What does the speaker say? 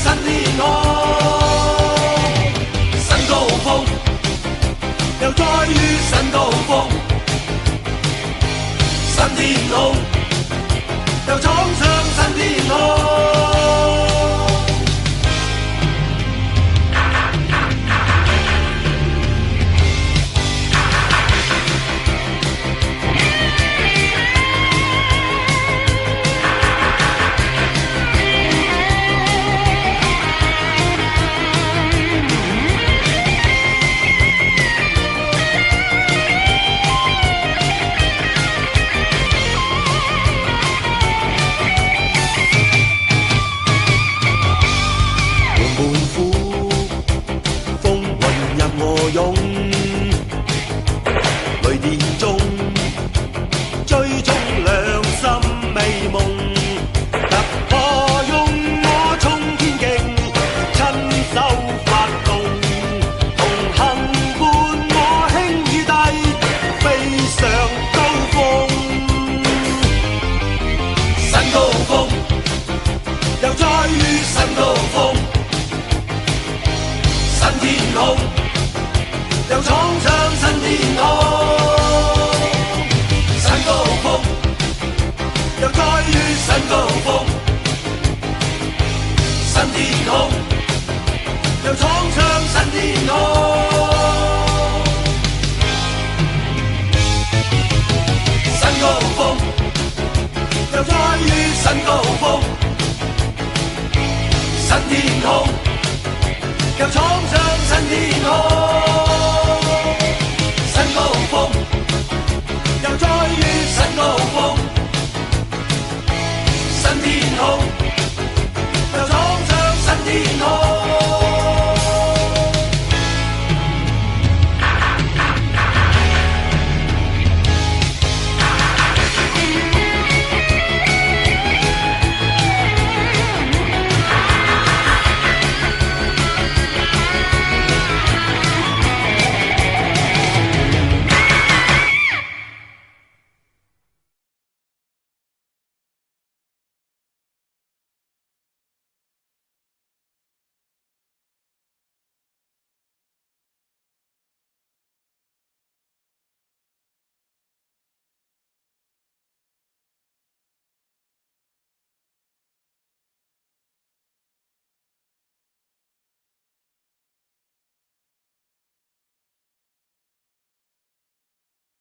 新天空，新高峰，又再遇新高峰，新天空，又闖上新天空。雷電中追蹤良心美夢，突破用我衝天徑，親手發動，同行伴我輕與低，飛上高峰，新高峰，又再遇新高峰，新天空。又闖上新天空，新高峰，又再遇新高峰，新天空，又闖上新天空，新高峰，又再遇新高峰，新天空，又闖上新天空。